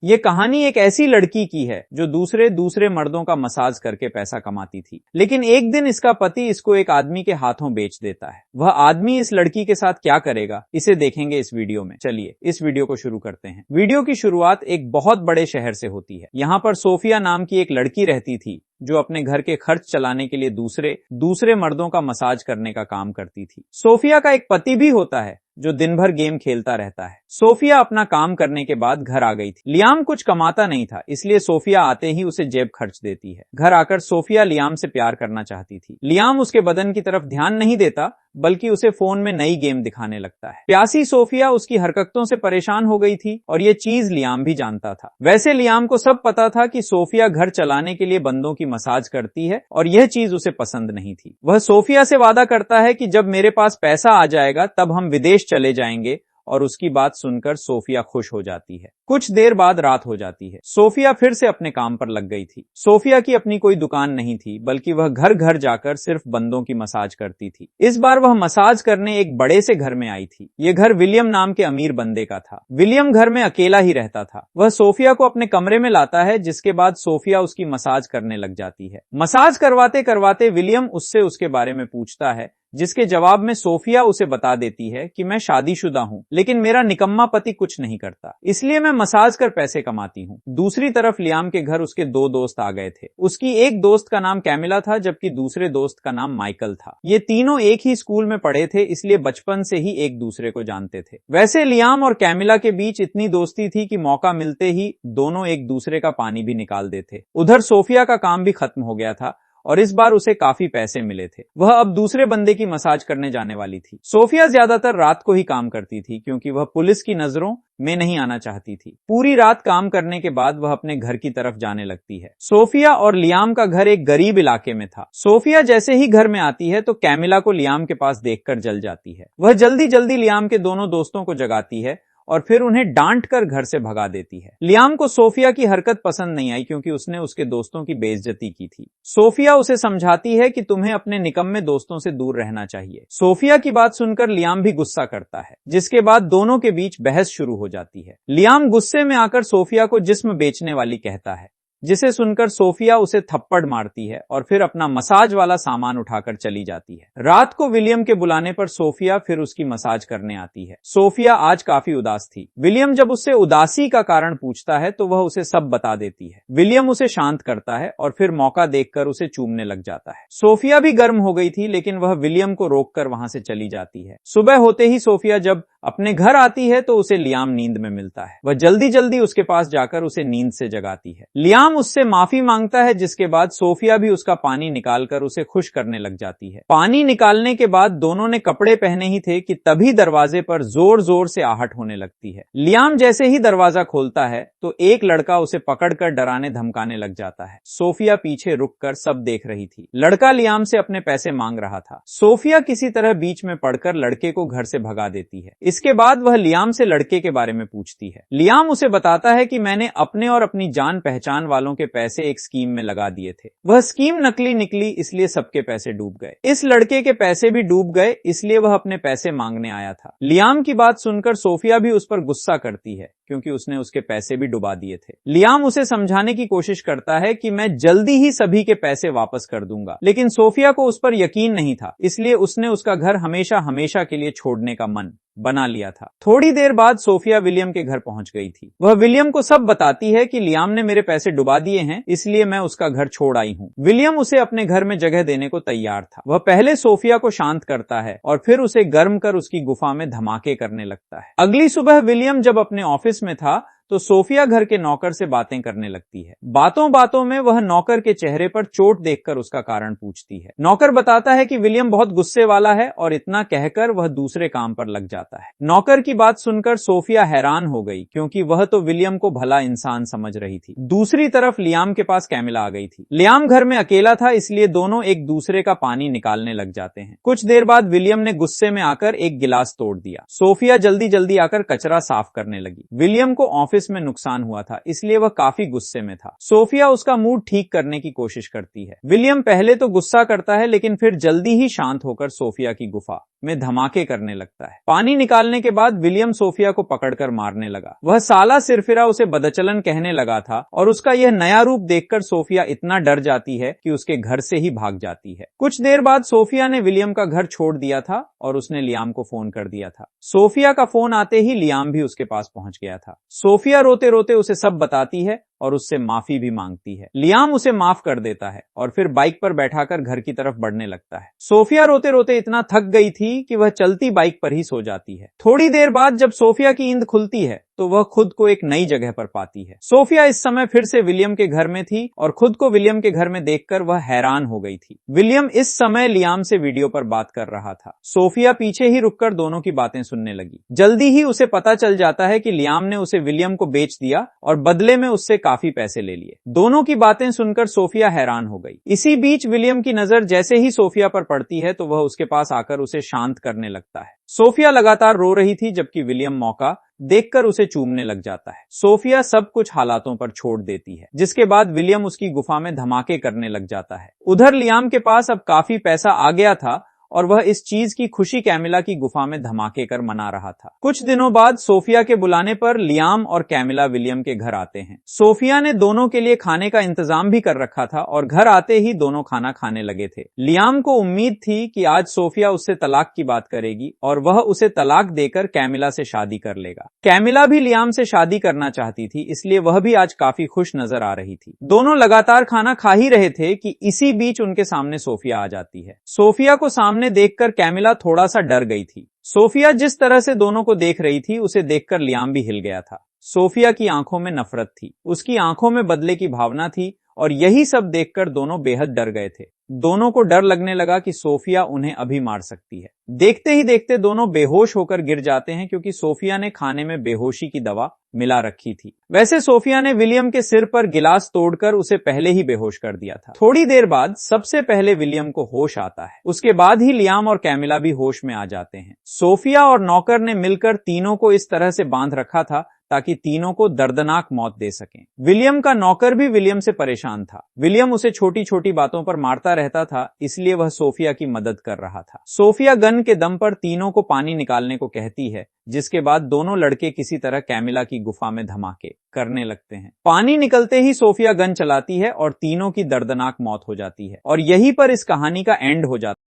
ये कहानी एक ऐसी लड़की की है जो दूसरे मर्दों का मसाज करके पैसा कमाती थी, लेकिन एक दिन इसका पति इसको एक आदमी के हाथों बेच देता है। वह आदमी इस लड़की के साथ क्या करेगा, इसे देखेंगे इस वीडियो में। चलिए इस वीडियो को शुरू करते हैं। वीडियो की शुरुआत एक बहुत बड़े शहर से होती है। यहाँ पर सोफिया नाम की एक लड़की रहती थी जो अपने घर के खर्च चलाने के लिए दूसरे मर्दों का मसाज करने का काम करती थी। सोफिया का एक पति भी होता है जो दिन भर गेम खेलता रहता है। सोफिया अपना काम करने के बाद घर आ गई थी। लियाम कुछ कमाता नहीं था, इसलिए सोफिया आते ही उसे जेब खर्च देती है। घर आकर सोफिया लियाम से प्यार करना चाहती थी। लियाम उसके बदन की तरफ ध्यान नहीं देता, बल्कि उसे फोन में नई गेम दिखाने लगता है। प्यासी सोफिया उसकी हरकतों से परेशान हो गई थी और ये चीज लियाम भी जानता था। वैसे लियाम को सब पता था कि सोफिया घर चलाने के लिए बंदों की मसाज करती है और यह चीज उसे पसंद नहीं थी। वह सोफिया से वादा करता है कि जब मेरे पास पैसा आ जाएगा तब हम विदेश चले जाएंगे, और उसकी बात सुनकर सोफिया खुश हो जाती है। कुछ देर बाद रात हो जाती है। सोफिया फिर से अपने काम पर लग गई थी। सोफिया की अपनी कोई दुकान नहीं थी, बल्कि वह घर घर जाकर सिर्फ बंदों की मसाज करती थी। इस बार वह मसाज करने एक बड़े से घर में आई थी। ये घर विलियम नाम के अमीर बंदे का था। विलियम घर में अकेला ही रहता था। वह सोफिया को अपने कमरे में लाता है, जिसके बाद सोफिया उसकी मसाज करने लग जाती है। मसाज करवाते करवाते विलियम उससे उसके बारे में पूछता है, जिसके जवाब में सोफिया उसे बता देती है कि मैं शादीशुदा हूं, लेकिन मेरा निकम्मा पति कुछ नहीं करता, इसलिए मैं मसाज कर पैसे कमाती हूं। दूसरी तरफ लियाम के घर उसके दो दोस्त आ गए थे। उसकी एक दोस्त का नाम कैमिला था, जबकि दूसरे दोस्त का नाम माइकल था। ये तीनों एक ही स्कूल में पढ़े थे, इसलिए बचपन से ही एक दूसरे को जानते थे। वैसे लियाम और कैमिला के बीच इतनी दोस्ती थी कि मौका मिलते ही दोनों एक दूसरे का पानी भी निकाल देते। उधर सोफिया का काम भी खत्म हो गया था और इस बार उसे काफी पैसे मिले थे। वह अब दूसरे बंदे की मसाज करने जाने वाली थी। सोफिया ज्यादातर रात को ही काम करती थी, क्योंकि वह पुलिस की नजरों में नहीं आना चाहती थी। पूरी रात काम करने के बाद वह अपने घर की तरफ जाने लगती है। सोफिया और लियाम का घर एक गरीब इलाके में था। सोफिया जैसे ही घर में आती है तो कैमिला को लियाम के पास देखकर जल जाती है। वह जल्दी जल्दी लियाम के दोनों दोस्तों को जगाती है और फिर उन्हें डांट कर घर से भगा देती है। लियाम को सोफिया की हरकत पसंद नहीं आई, क्योंकि उसने उसके दोस्तों की बेइज्जती की थी। सोफिया उसे समझाती है कि तुम्हें अपने निकम्मे दोस्तों से दूर रहना चाहिए। सोफिया की बात सुनकर लियाम भी गुस्सा करता है, जिसके बाद दोनों के बीच बहस शुरू हो जाती है। लियाम गुस्से में आकर सोफिया को जिस्म बेचने वाली कहता है, जिसे सुनकर सोफिया उसे थप्पड़ मारती है और फिर अपना मसाज वाला सामान उठाकर चली जाती है। रात को विलियम के बुलाने पर सोफिया फिर उसकी मसाज करने आती है। सोफिया आज काफी उदास थी। विलियम जब उससे उदासी का कारण पूछता है तो वह उसे सब बता देती है। विलियम उसे शांत करता है और फिर मौका देखकर उसे चूमने लग जाता है। सोफिया भी गर्म हो गई थी, लेकिन वह विलियम को रोककर वहां से चली जाती है। सुबह होते ही सोफिया जब अपने घर आती है तो उसे लियाम नींद में मिलता है। वह जल्दी जल्दी उसके पास जाकर उसे नींद से जगाती है। लियाम उससे माफी मांगता है, जिसके बाद सोफिया भी उसका पानी निकालकर उसे खुश करने लग जाती है। पानी निकालने के बाद दोनों ने कपड़े पहने ही थे कि तभी दरवाजे पर जोर जोर से आहट होने लगती है। लियाम जैसे ही दरवाजा खोलता है तो एक लड़का उसे पकड़कर डराने धमकाने लग जाता है। सोफिया पीछे रुककर सब देख रही थी। लड़का लियाम से अपने पैसे मांग रहा था। सोफिया किसी तरह बीच में पड़कर लड़के को घर से भगा देती है। इसके बाद वह लियाम से लड़के के बारे में पूछती है। लियाम उसे बताता है कि मैंने अपने और अपनी जान पहचान वालों के पैसे एक स्कीम में लगा दिए थे। वह स्कीम नकली निकली, इसलिए सबके पैसे डूब गए। इस लड़के के पैसे भी डूब गए, इसलिए वह अपने पैसे मांगने आया था। लियाम की बात सुनकर सोफिया भी उस पर गुस्सा करती है, क्योंकि उसने उसके पैसे भी डुबा दिए थे। लियाम उसे समझाने की कोशिश करता है कि मैं जल्दी ही सभी के पैसे वापस कर दूंगा, लेकिन सोफिया को उस पर यकीन नहीं था, इसलिए उसने उसका घर हमेशा हमेशा के लिए छोड़ने का मन बना लिया था। थोड़ी देर बाद सोफिया विलियम के घर पहुंच गई थी। वह विलियम को सब बताती है कि लियाम ने मेरे पैसे डुबा दिए हैं, इसलिए मैं उसका घर छोड़ आई हूँ। विलियम उसे अपने घर में जगह देने को तैयार था। वह पहले सोफिया को शांत करता है और फिर उसे गर्म कर उसकी गुफा में धमाके करने लगता है। अगली सुबह विलियम जब अपने ऑफिस में था तो सोफिया घर के नौकर से बातें करने लगती है। बातों बातों में वह नौकर के चेहरे पर चोट देखकर उसका कारण पूछती है। नौकर बताता है कि विलियम बहुत गुस्से वाला है और इतना कहकर वह दूसरे काम पर लग जाता है। नौकर की बात सुनकर सोफिया हैरान हो गई, क्योंकि वह तो विलियम को भला इंसान समझ रही थी। दूसरी तरफ लियाम के पास कैमिला आ गई थी। लियाम घर में अकेला था, इसलिए दोनों एक दूसरे का पानी निकालने लग जाते हैं। कुछ देर बाद विलियम ने गुस्से में आकर एक गिलास तोड़ दिया। सोफिया जल्दी जल्दी आकर कचरा साफ करने लगी। विलियम को ऑफिस में नुकसान हुआ था, इसलिए वह काफी गुस्से में था। सोफिया उसका मूड ठीक करने की कोशिश करती है। विलियम पहले तो गुस्सा करता है, लेकिन फिर जल्दी ही शांत होकर सोफिया की गुफा में धमाके करने लगता है। पानी निकालने के बाद विलियम सोफिया को पकड़कर मारने लगा। वह साला सिरफिरा उसे बदचलन कहने लगा था और उसका यह नया रूप देखकर सोफिया इतना डर जाती है कि उसके घर से ही भाग जाती है। कुछ देर बाद सोफिया ने विलियम का घर छोड़ दिया था और उसने लियाम को फोन कर दिया था। सोफिया का फोन आते ही लियाम भी उसके पास पहुंच गया था। सोफिया रोते रोते उसे सब बताती है और उससे माफी भी मांगती है। लियाम उसे माफ कर देता है और फिर बाइक पर बैठाकर घर की तरफ बढ़ने लगता है। सोफिया रोते रोते इतना थक गई थी कि वह चलती बाइक पर ही सो जाती है। थोड़ी देर बाद जब सोफिया की नींद खुलती है तो वह खुद को एक नई जगह पर पाती है। सोफिया इस समय फिर से विलियम के घर में थी और खुद को विलियम के घर में देखकर वह हैरान हो गई थी। विलियम इस समय लियाम से वीडियो पर बात कर रहा था। सोफिया पीछे ही रुककर दोनों की बातें सुनने लगी। जल्दी ही उसे पता चल जाता है कि लियाम ने उसे विलियम को बेच दिया और बदले में उससे काफी पैसे ले लिए। दोनों की बातें सुनकर सोफिया हैरान हो गई। इसी बीच विलियम की नजर जैसे ही सोफिया पर पड़ती है तो वह उसके पास आकर उसे शांत करने लगता है। सोफिया लगातार रो रही थी जबकि विलियम मौका देखकर उसे चूमने लग जाता है। सोफिया सब कुछ हालातों पर छोड़ देती है, जिसके बाद विलियम उसकी गुफा में धमाके करने लग जाता है। उधर लियाम के पास अब काफी पैसा आ गया था और वह इस चीज की खुशी कैमिला की गुफा में धमाके कर मना रहा था। कुछ दिनों बाद सोफिया के बुलाने पर लियाम और कैमिला विलियम के घर आते हैं। सोफिया ने दोनों के लिए खाने का इंतजाम भी कर रखा था और घर आते ही दोनों खाना खाने लगे थे। लियाम को उम्मीद थी कि आज सोफिया उससे तलाक की बात करेगी और वह उसे तलाक देकर कैमिला से शादी कर लेगा। कैमिला भी लियाम से शादी करना चाहती थी, इसलिए वह भी आज काफी खुश नजर आ रही थी। दोनों लगातार खाना खा ही रहे थे कि इसी बीच उनके सामने सोफिया आ जाती है। सोफिया को सामने देखकर कैमिला थोड़ा सा डर गई थी। सोफिया जिस तरह से दोनों को देख रही थी उसे देखकर लियाम भी हिल गया था। सोफिया की आंखों में नफरत थी, उसकी आंखों में बदले की भावना थी और यही सब देखकर दोनों बेहद डर गए थे। दोनों को डर लगने लगा कि सोफिया उन्हें अभी मार सकती है। देखते ही देखते दोनों बेहोश होकर गिर जाते हैं क्योंकि सोफिया ने खाने में बेहोशी की दवा मिला रखी थी। वैसे सोफिया ने विलियम के सिर पर गिलास तोड़कर उसे पहले ही बेहोश कर दिया था। थोड़ी देर बाद सबसे पहले विलियम को होश आता है, उसके बाद ही लियाम और कैमिला भी होश में आ जाते हैं। सोफिया और नौकर ने मिलकर तीनों को इस तरह से बांध रखा था ताकि तीनों को दर्दनाक मौत दे सकें। विलियम का नौकर भी विलियम से परेशान था। विलियम उसे छोटी छोटी बातों पर मारता रहता था, इसलिए वह सोफिया की मदद कर रहा था। सोफिया गन के दम पर तीनों को पानी निकालने को कहती है, जिसके बाद दोनों लड़के किसी तरह कैमिला की गुफा में धमाके करने लगते हैं। पानी निकलते ही सोफिया गन चलाती है और तीनों की दर्दनाक मौत हो जाती है और यहीं पर इस कहानी का एंड हो जाता है।